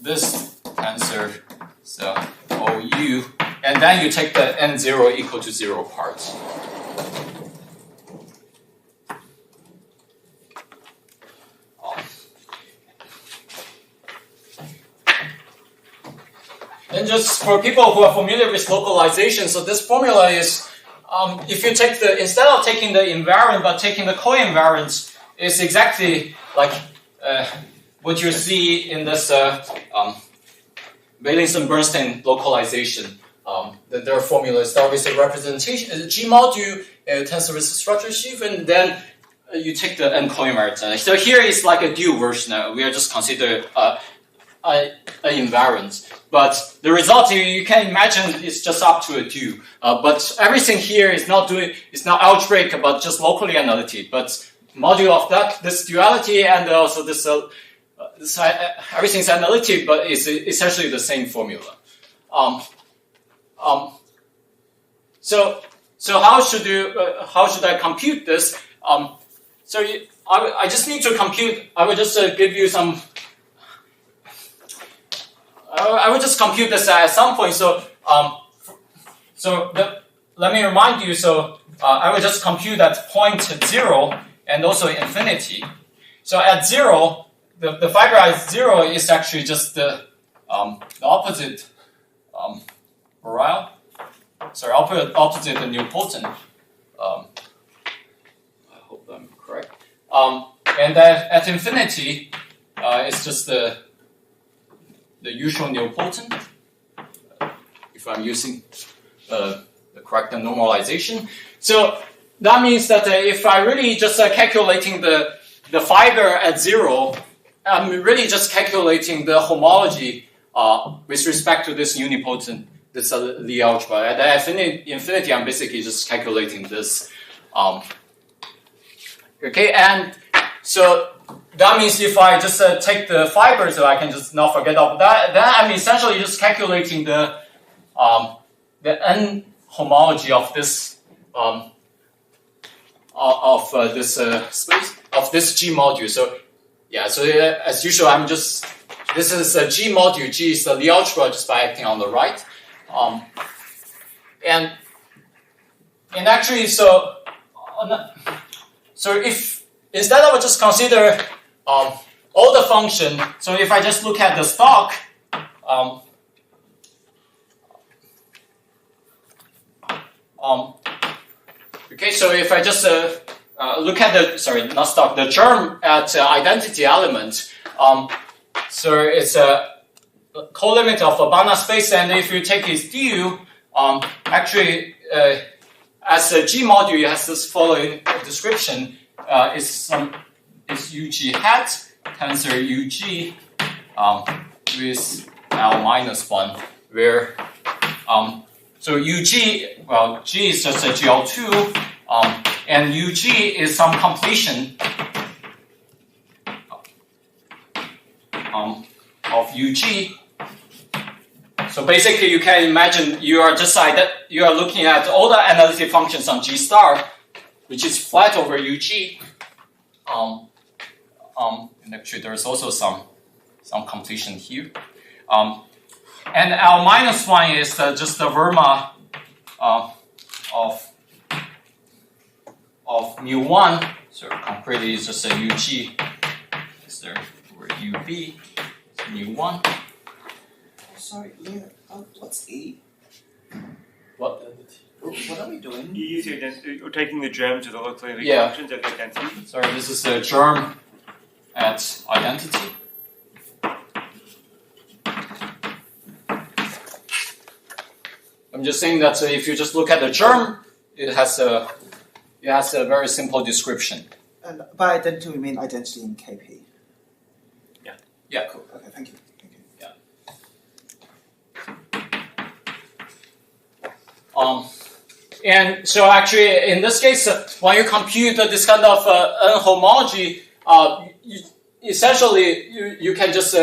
this tensor, so OU, and then you take the n0 equal to 0 parts. And just for people who are familiar with localization, so this formula is, if you take instead of taking the invariant but taking the co-invariant, it's exactly like what you see in this Beilinson-Bernstein localization. Their formula is obviously representation, G module, tensor with structure sheaf, and then you take the n co-invariant. So here is like a dual version. We are just consider an invariant. But the result you can imagine is just up to a dual. But everything here is not algebraic, but just locally analytic. But module of this duality and also this everything's analytic, but it's essentially the same formula. So how should I compute this? I just need to compute. I will just give you some. I will just compute this at some point. Let me remind you. So I will just compute at point 0 and also infinity. So at 0, the fiber at 0 is actually just the opposite opposite the nilpotent. I hope I'm correct. And at infinity, it's just the usual nilpotent, if I'm using the correct normalization. So that means that if I really just calculating the fiber at 0, I'm really just calculating the homology with respect to this unipotent, this Lie algebra. At infinity, I'm basically just calculating this. Okay, and so that means if I just take the fiber, so I can just not forget about that, then I'm essentially just calculating the n homology of this space of this G module. So yeah, so as usual, this is a G module. G is the Lie algebra just by acting on the right, and actually, so if instead I would just consider all the function. So if I just look at the stock, okay. So if I just look at the germ at identity element. So it's a colimit of a Banach space, and if you take its due, actually as a G module, it has this following description. It's UG hat tensor UG with L-1, where so UG, well, G is just a GL2, and UG is some completion of UG. So basically, you can imagine you are looking at all the analytic functions on G star, which is flat over UG. And actually, there is also some completion here. And L-1 is just the verma of mu1. So concretely, it's just a UG. Is there where UB is mu1? Sorry, Lue, what's E? What are we doing? You're taking the germ to the local functions at identity. Sorry, this is a germ at identity. I'm just saying that if you just look at the germ, it has a very simple description. And by identity, we mean identity in KP. Yeah. Cool. Okay, thank you. Yeah. And so actually, in this case, when you compute this kind of n-homology, essentially you can just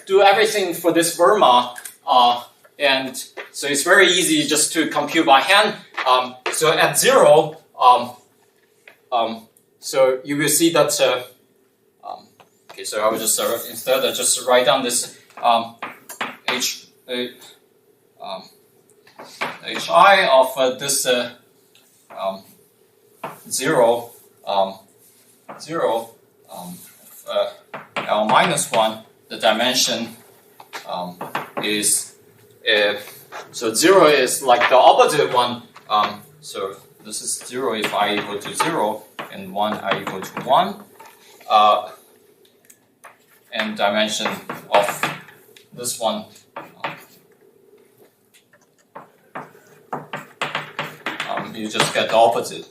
do everything for this Verma, and so it's very easy just to compute by hand. So at 0, so you will see that. Okay, so I will just instead just write down this hi of this 0 L minus 1. The dimension is so 0 is like the opposite one. So this is 0 if I equal to 0 and 1 I equal to 1. And dimension of this one you just get the opposite.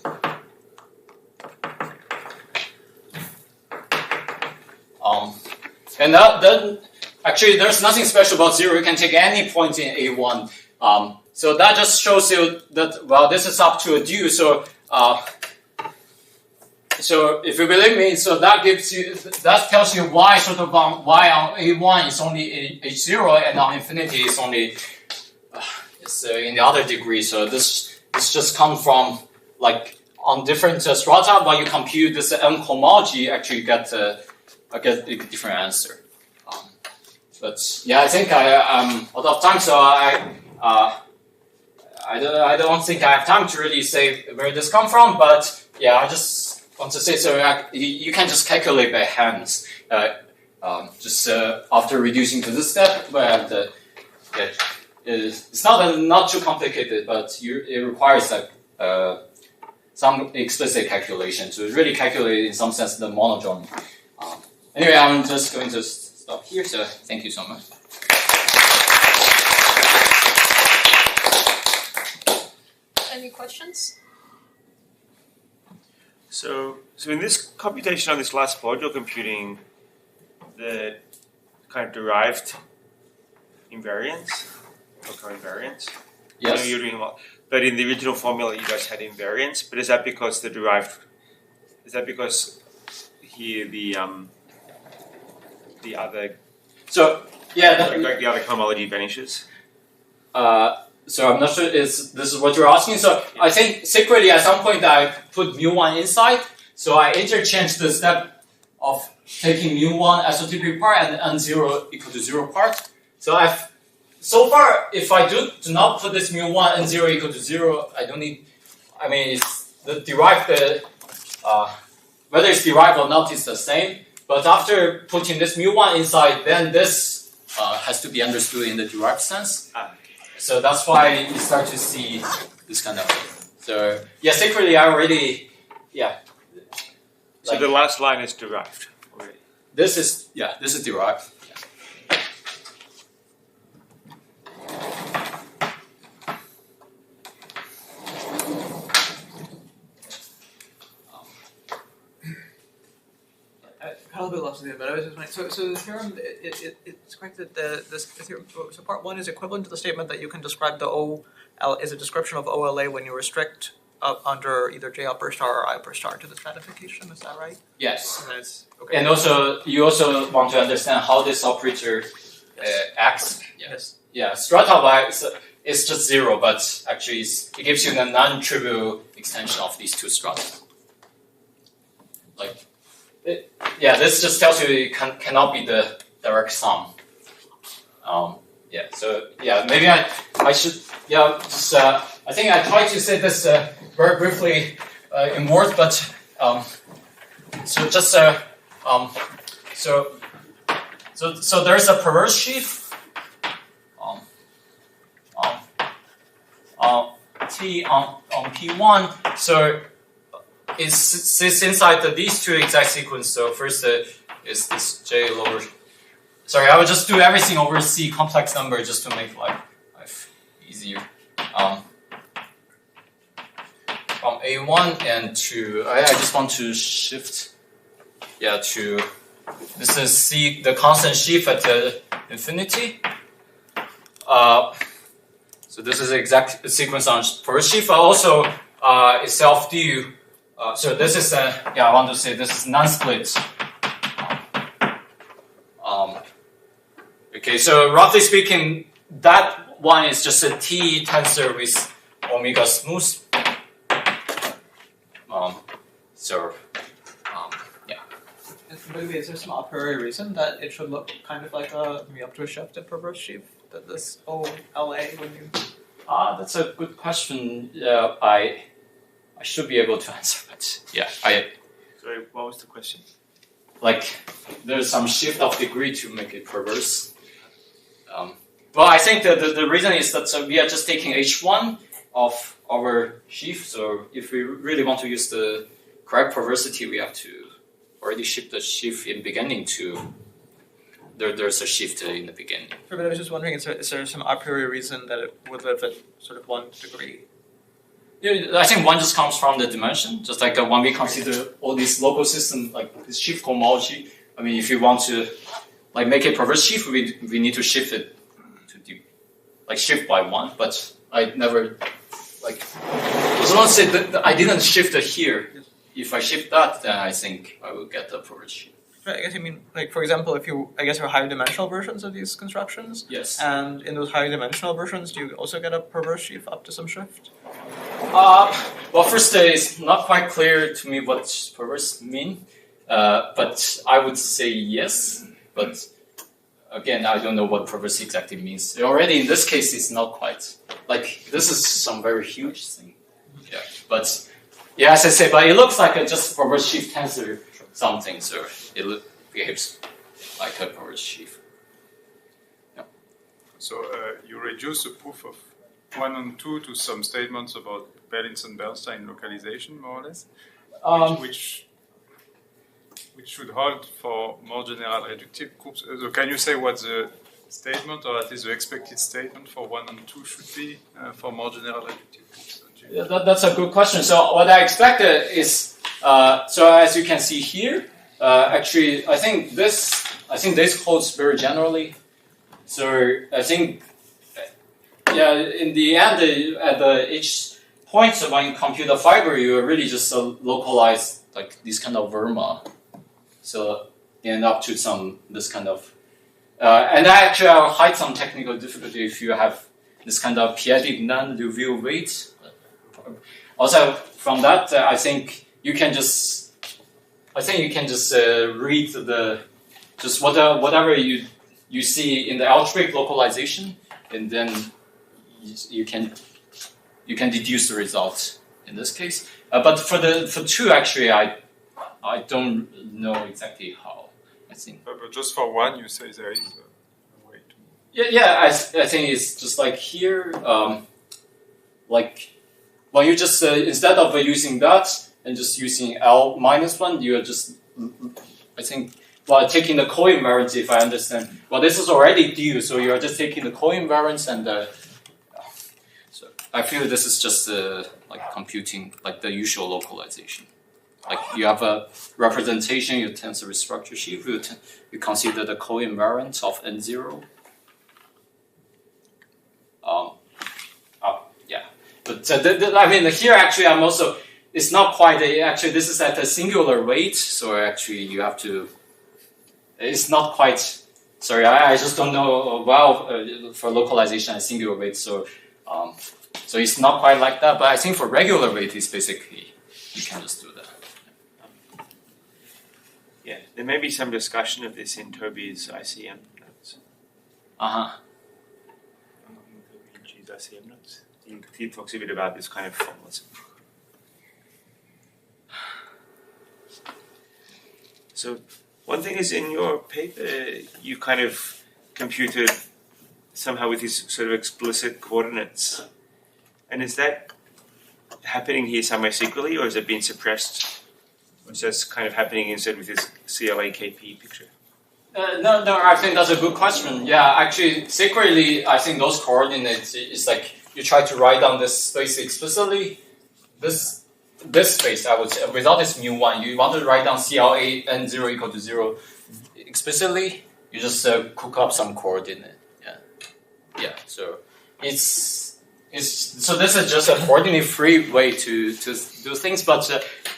And then actually there's nothing special about 0. You can take any point in A1. So that just shows you that, well, this is up to a due. So so if you believe me, so that gives you, that tells you why sort of y on A1 is only H0 and on infinity is only it's in the other degree. So this just comes from like on different strata. When you compute this n-homology, actually you get a different answer. But yeah, I think I'm out of time, so I don't think I have time to really say where this comes from. But yeah, I just want to say, so you can just calculate by hands, just after reducing to this step. But it's not too complicated, but it requires like some explicit calculation to really calculate in some sense the monodromy. Anyway, I'm just going to stop here. So thank you so much. Any questions? So in this computation on this last board, you're computing the kind of derived invariance or covariance. Yes. So you're doing a lot, but in the original formula, you guys had invariance. But is that because the derived? Is that because here the other? So yeah, the other cohomology vanishes. So I'm not sure this is what you're asking. So I think secretly at some point I put mu1 inside. So I interchange the step of taking mu1 isotypic part and n0 equal to 0 part. So far, if I do not put this mu1 n0 equal to 0, I don't need, I mean, it's the derived, whether it's derived or not is the same. But after putting this mu1 inside, then this has to be understood in the derived sense. So that's why you start to see this kind of thing. So yeah, secretly I already, yeah. So the last line is derived already. This is derived. A little bit lost in there, but I was just wondering. So the theorem, it's correct that the theorem. So part 1 is equivalent to the statement that you can describe the OL is a description of OLA when you restrict under either J upper star or I upper star to the stratification. Is that right? Yes. Okay. And also, you also want to understand how this operator acts. Yes. Yeah, strata-wise, it's just 0, but actually it gives you a non-trivial extension of these two strata. Like. This just tells you it cannot be the direct sum. So maybe I should, just, I think I tried to say this very briefly in words, but, so just, so there's a perverse sheaf, T on P1, so it sits inside these two exact sequence. So first is this J lower. Sorry, I will just do everything over C complex number just to make life easier. From A1 and to I just want to shift. To this is C, the constant sheaf at infinity. So So this is the exact sequence on first sheaf, but also it's self-due. So this is I want to say this is non-split. Okay, so roughly speaking, that one is just a T tensor with omega smooth. By the way, is there some a priori reason that it should look kind of like a Miopter shifted perverse sheaf? That this OLA when you... That's a good question. I should be able to answer, but Sorry, what was the question? Like, there's some shift of degree to make it perverse. Well, I think the reason is that we are just taking H1 of our sheaf. So if we really want to use the correct perversity, we have to already shift the sheaf in beginning to. There's a shift in the beginning. But I was just wondering, is there some a priori reason that it would live at sort of 1 degree? Yeah, I think one just comes from the dimension. Just like when we consider all these local systems, like this shift cohomology. I mean, if you want to like make a perverse sheaf, we need to shift it to shift by 1. But I never I just want to say that I didn't shift it here. If I shift that, then I think I will get the perverse sheaf. Right, I guess you mean, like, for example, if you, I guess, have higher dimensional versions of these constructions. Yes. And in those higher dimensional versions, do you also get a perverse sheaf up to some shift? Well, first, it's not quite clear to me what perverse mean, but I would say yes. But again, I don't know what perverse exactly means. Already in this case, it's not quite like this is some very huge thing. Yeah, but yeah, as I say, but it looks like just perverse sheaf tensor something, so it behaves like a perverse sheaf. Yeah. So you reduce the proof of 1 and 2 to some statements about Bernstein localization, more or less, which should hold for more general reductive groups. So can you say what the statement, or at least the expected statement for 1 and 2 should be for more general reductive groups? Yeah, that's a good question. So what I expected is, so as you can see here, actually, I think this holds very generally. So I think, yeah, in the end, at each point, so when you compute a fiber, you really just localize like this kind of verma. So you end up to this kind of, and actually I'll hide some technical difficulty if you have this kind of p-adic non-Liouville weight. Also, from that, I think you can just read whatever you see in the algebraic localization, and then you can deduce the result in this case. But for 2, actually, I don't know exactly how. I think. But just for 1, you say there is a way to. Yeah. I think it's just like here, like. When you just, instead of using that and just using L minus 1, you are just, I think, taking the co-invariance, if I understand. Well, this is already due, so you are just taking the co-invariance and, so I feel this is just like computing, like the usual localization. Like you have a representation, your tensor structure sheaf, you consider the co-invariance of N0. But I mean, here actually I'm also, it's not quite actually this is at a singular weight, so actually you have to, it's not quite, sorry, I just don't know for localization at singular weight, so it's not quite like that, but I think for regular weight it's basically, you can just do that. Yeah, there may be some discussion of this in Toby's ICM notes. Toby's ICM notes. He talks a bit about this kind of formalism. So one thing is in your paper, you kind of computed somehow with these sort of explicit coordinates. And is that happening here somewhere secretly, or is it being suppressed? Or is that kind of happening instead with this CLA-KP picture? No, I think that's a good question. Yeah, actually, secretly, I think those coordinates is like, you try to write down this space explicitly. This space, I would say, without this mu1, you want to write down CLA n0 equal to 0 explicitly, you just cook up some coordinate. Yeah. So it's So this is just a coordinate-free way to do things. But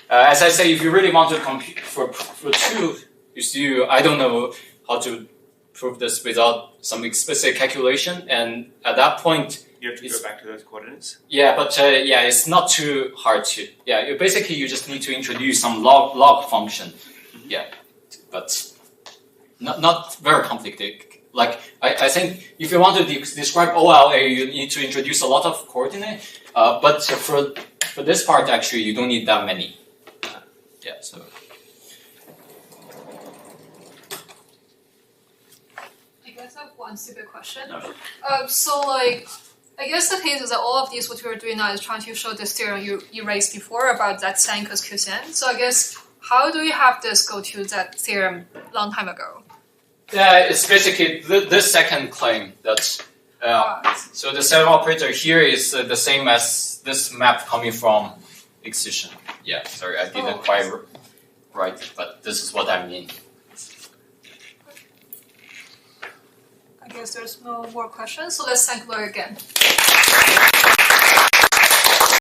as I say, if you really want to compute for two, I don't know how to prove this without some explicit calculation. And at that point, you have to go back to those coordinates. Yeah, but it's not too hard to. Yeah, you just need to introduce some log function. Yeah, but not very complicated. Like I think if you want to describe OLA, you need to introduce a lot of coordinate. But for this part, actually, you don't need that many. So. I guess I have one stupid question. So like, I guess the case is that all of these, what we were doing now is trying to show this theorem you raised before about that sin cos cosine. So I guess, how do we have this go to that theorem long time ago? Yeah, it's basically this second claim that so the set operator here is the same as this map coming from excision. Yeah, sorry, I didn't quite right, but this is what I mean. I guess there's no more questions, so let's thank Lue again.